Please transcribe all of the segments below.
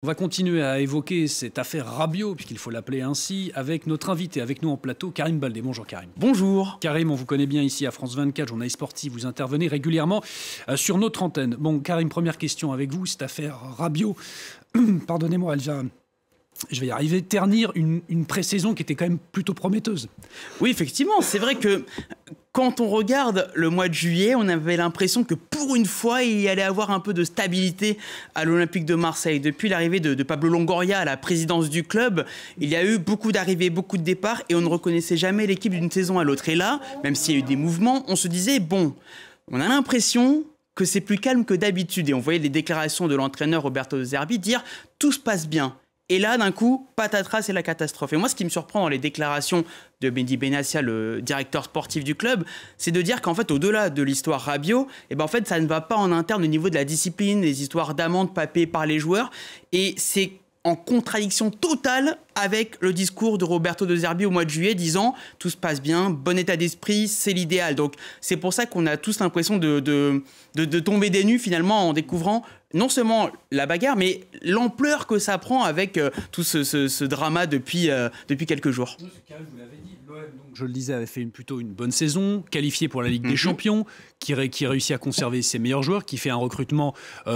On va continuer à évoquer cette affaire Rabiot, puisqu'il faut l'appeler ainsi, avec notre invité, avec nous en plateau, Karim Baldé. Bonjour Karim. Bonjour. Karim, on vous connaît bien ici à France 24, journaliste sportif, vous intervenez régulièrement sur notre antenne. Bon, Karim, première question avec vous, cette affaire Rabiot, pardonnez-moi, je vais y arriver, ternir une pré-saison qui était quand même plutôt prometteuse. Oui, effectivement, c'est vrai que quand on regarde le mois de juillet, on avait l'impression que pour une fois, il y allait avoir un peu de stabilité à l'Olympique de Marseille. Depuis l'arrivée de Pablo Longoria à la présidence du club, il y a eu beaucoup d'arrivées, beaucoup de départs et on ne reconnaissait jamais l'équipe d'une saison à l'autre. Et là, même s'il y a eu des mouvements, on se disait, bon, on a l'impression que c'est plus calme que d'habitude. Et on voyait les déclarations de l'entraîneur Roberto De Zerbi dire « tout se passe bien ». Et là, d'un coup, patatras, c'est la catastrophe. Et moi, ce qui me surprend dans les déclarations de Mehdi Benassia, le directeur sportif du club, c'est de dire qu'en fait, au-delà de l'histoire Rabiot, en fait, ça ne va pas en interne au niveau de la discipline, les histoires d'amendes pas payées par les joueurs. Et c'est en contradiction totale avec le discours de Roberto De Zerbi au mois de juillet, disant « tout se passe bien, bon état d'esprit, c'est l'idéal ». Donc, c'est pour ça qu'on a tous l'impression de tomber des nues, finalement, en découvrant non seulement la bagarre, mais l'ampleur que ça prend avec tout ce drama depuis quelques jours. Vous l'avez dit, l'OM, je le disais, avait fait plutôt une bonne saison, qualifié pour la Ligue des Champions, qui réussit à conserver ses meilleurs joueurs, qui fait un recrutement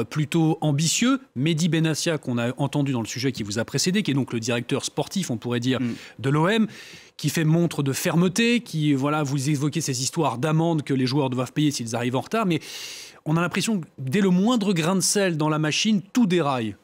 plutôt ambitieux. Mehdi Benassia, qu'on a entendu dans le sujet qui vous a précédé, qui est donc le directeur sportif, on pourrait dire, de l'OM, qui fait montre de fermeté, qui, voilà, vous évoquez ces histoires d'amendes que les joueurs doivent payer s'ils arrivent en retard, mais on a l'impression que dès le moindre grain de sel dans la machine, tout déraille.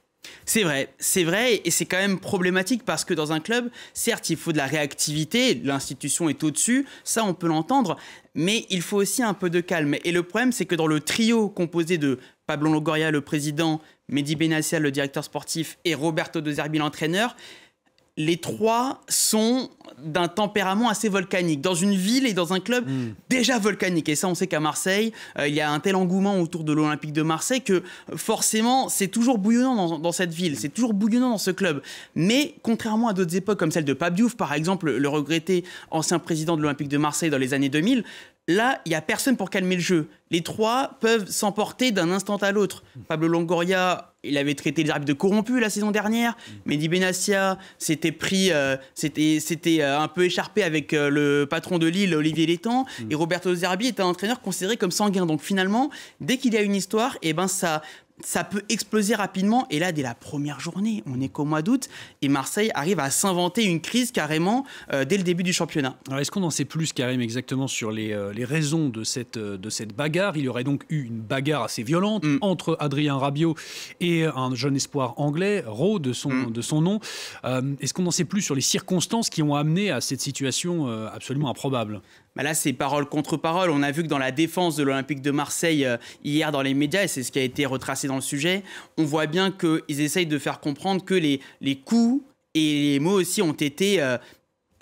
C'est vrai, et c'est quand même problématique parce que dans un club, certes, il faut de la réactivité, l'institution est au-dessus, ça on peut l'entendre, mais il faut aussi un peu de calme. Et le problème, c'est que dans le trio composé de Pablo Longoria, le président, Mehdi Benassia, le directeur sportif, et Roberto De Zerbi, l'entraîneur, les trois sont d'un tempérament assez volcanique, dans une ville et dans un club déjà volcanique. Et ça, on sait qu'à Marseille, il y a un tel engouement autour de l'Olympique de Marseille que forcément, c'est toujours bouillonnant dans cette ville, c'est toujours bouillonnant dans ce club. Mais contrairement à d'autres époques, comme celle de Pape Diouf, par exemple, le regretté ancien président de l'Olympique de Marseille dans les années 2000, là, il n'y a personne pour calmer le jeu. Les trois peuvent s'emporter d'un instant à l'autre. Pablo Longoria, il avait traité les arbitres de corrompus la saison dernière. Mehdi Benassia s'était un peu écharpé avec le patron de Lille, Olivier Létang. Et Roberto De Zerbi est un entraîneur considéré comme sanguin. Donc finalement, dès qu'il y a une histoire, ça peut exploser rapidement. Et là, dès la première journée, on n'est qu'au mois d'août, et Marseille arrive à s'inventer une crise carrément dès le début du championnat. Alors, est-ce qu'on en sait plus, Karim, exactement sur les raisons de cette bagarre? Il y aurait donc eu une bagarre assez violente entre Adrien Rabiot et un jeune espoir anglais, Rowe de son nom. Est-ce qu'on en sait plus sur les circonstances qui ont amené à cette situation absolument improbable? Là, c'est parole contre parole. On a vu que dans la défense de l'Olympique de Marseille hier dans les médias, et c'est ce qui a été retracé dans le sujet, on voit bien qu'ils essayent de faire comprendre que les coups et les mots aussi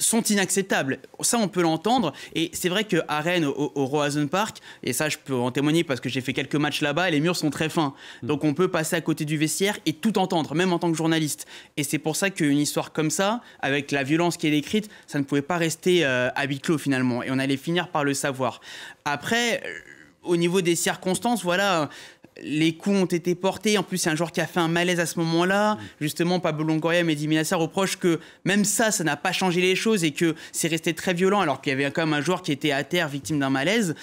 sont inacceptables. Ça, on peut l'entendre. Et c'est vrai qu'à Rennes, au Roazhon Park, et ça, je peux en témoigner parce que j'ai fait quelques matchs là-bas, les murs sont très fins. Donc, on peut passer à côté du vestiaire et tout entendre, même en tant que journaliste. Et c'est pour ça qu'une histoire comme ça, avec la violence qui est décrite, ça ne pouvait pas rester à huis clos, finalement. Et on allait finir par le savoir. Après, au niveau des circonstances, voilà... Les coups ont été portés. En plus, c'est un joueur qui a fait un malaise à ce moment-là. Justement, Pablo Longoria et Mehdi Benassia reprochent que même ça n'a pas changé les choses et que c'est resté très violent alors qu'il y avait quand même un joueur qui était à terre, victime d'un malaise.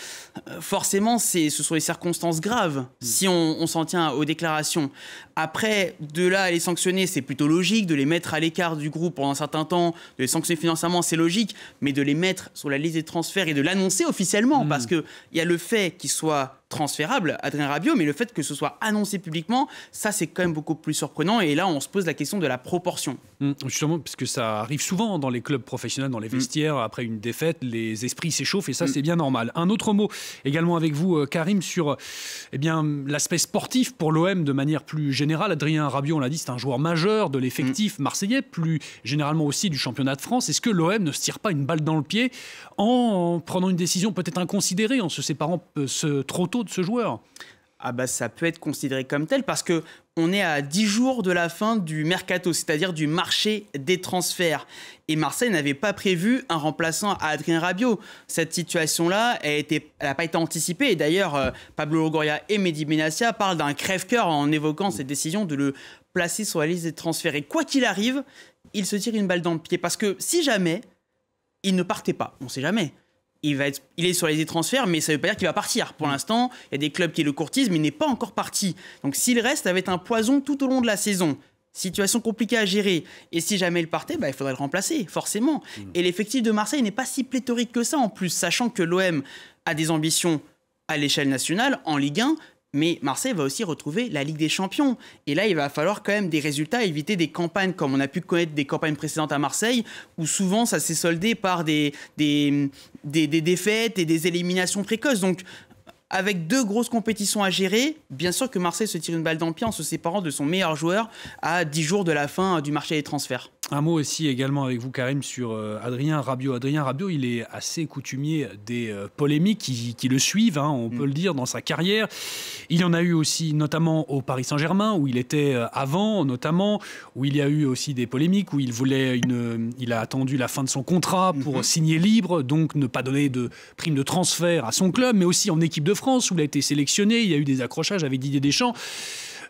Forcément, ce sont des circonstances graves si on s'en tient aux déclarations. Après, de là à les sanctionner, c'est plutôt logique. De les mettre à l'écart du groupe pendant un certain temps, de les sanctionner financièrement, c'est logique. Mais de les mettre sur la liste des transferts et de l'annoncer officiellement, parce qu'il y a le fait qu'il soit transférable, Adrien Rabiot, mais le fait que ce soit annoncé publiquement, ça c'est quand même beaucoup plus surprenant. Et là, on se pose la question de la proportion. Justement, parce que ça arrive souvent dans les clubs professionnels, dans les vestiaires, après une défaite, les esprits s'échauffent et ça c'est bien normal. Un autre mot également avec vous, Karim, sur l'aspect sportif pour l'OM de manière plus générale. Adrien Rabiot, on l'a dit, c'est un joueur majeur de l'effectif marseillais, plus généralement aussi du championnat de France. Est-ce que l'OM ne se tire pas une balle dans le pied en prenant une décision peut-être inconsidérée, en se séparant trop tôt de ce joueur? Ça peut être considéré comme tel parce qu'on est à 10 jours de la fin du mercato, c'est-à-dire du marché des transferts. Et Marseille n'avait pas prévu un remplaçant à Adrien Rabiot. Cette situation-là, elle n'a pas été anticipée. Et d'ailleurs, Pablo Longoria et Mehdi Benassia parlent d'un crève-cœur en évoquant cette décision de le placé sur la liste des transferts. Et quoi qu'il arrive, il se tire une balle dans le pied. Parce que si jamais il ne partait pas, on ne sait jamais. Il est sur les transferts, mais ça ne veut pas dire qu'il va partir. Pour l'instant, il y a des clubs qui le courtisent, mais il n'est pas encore parti. Donc s'il reste, ça va être un poison tout au long de la saison. Situation compliquée à gérer. Et si jamais il partait, il faudrait le remplacer, forcément. Et l'effectif de Marseille n'est pas si pléthorique que ça, en plus, sachant que l'OM a des ambitions à l'échelle nationale, en Ligue 1, mais Marseille va aussi retrouver la Ligue des Champions. Et là, il va falloir quand même des résultats, éviter des campagnes comme on a pu connaître des campagnes précédentes à Marseille, où souvent ça s'est soldé par des défaites et des éliminations précoces. Donc, avec 2 grosses compétitions à gérer, bien sûr que Marseille se tire une balle dans le pied en se séparant de son meilleur joueur à 10 jours de la fin du marché des transferts. Un mot aussi également avec vous, Karim, sur Adrien Rabiot. Adrien Rabiot, il est assez coutumier des polémiques qui le suivent, on peut le dire, dans sa carrière. Il y en a eu aussi, notamment au Paris Saint-Germain, où il était avant, notamment, où il y a eu aussi des polémiques, où il a attendu la fin de son contrat pour signer libre, donc ne pas donner de prime de transfert à son club, mais aussi en équipe de France, où il a été sélectionné. Il y a eu des accrochages avec Didier Deschamps.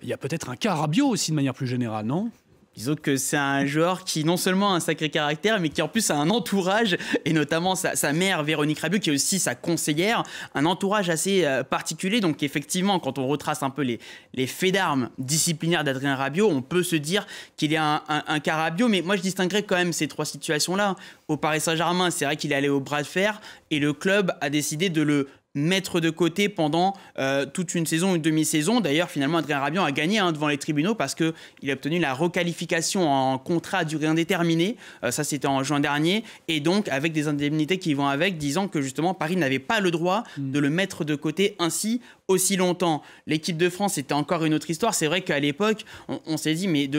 Il y a peut-être un cas Rabiot aussi, de manière plus générale, non ? Disons que c'est un joueur qui non seulement a un sacré caractère, mais qui en plus a un entourage, et notamment sa mère Véronique Rabiot, qui est aussi sa conseillère, un entourage assez particulier. Donc effectivement, quand on retrace un peu les faits d'armes disciplinaires d'Adrien Rabiot, on peut se dire qu'il y a un cas Rabiot, mais moi je distinguerais quand même ces 3 situations-là. Au Paris Saint-Germain, c'est vrai qu'il est allé au bras de fer, et le club a décidé de le mettre de côté pendant toute une saison, une demi-saison. D'ailleurs, finalement, Adrien Rabiot a gagné devant les tribunaux parce qu'il a obtenu la requalification en contrat à durée indéterminée. Ça, c'était en juin dernier. Et donc, avec des indemnités qui vont avec, disant que justement, Paris n'avait pas le droit de le mettre de côté ainsi aussi longtemps. L'équipe de France, c'était encore une autre histoire. C'est vrai qu'à l'époque, on s'est dit, mais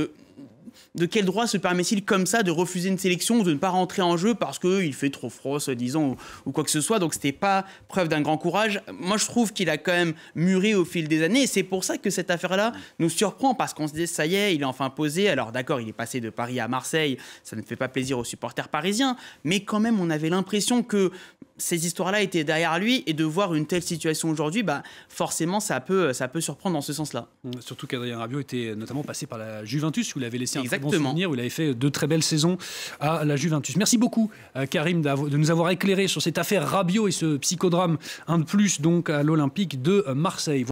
de quel droit se permet-il comme ça de refuser une sélection ou de ne pas rentrer en jeu parce qu'il fait trop froid, soi-disant, ou quoi que ce soit. Donc, ce n'était pas preuve d'un grand courage. Moi, je trouve qu'il a quand même mûri au fil des années. Et c'est pour ça que cette affaire-là nous surprend parce qu'on se dit, ça y est, il est enfin posé. Alors, d'accord, il est passé de Paris à Marseille. Ça ne fait pas plaisir aux supporters parisiens. Mais quand même, on avait l'impression que ces histoires-là étaient derrière lui. Et de voir une telle situation aujourd'hui, forcément, ça peut surprendre dans ce sens-là. Surtout qu'Adrien Rabiot était notamment passé par la Juventus, où il avait laissé un très bon souvenir, où il avait fait 2 très belles saisons à la Juventus. Merci beaucoup, Karim, de nous avoir éclairé sur cette affaire Rabiot et ce psychodrame, un de plus donc à l'Olympique de Marseille.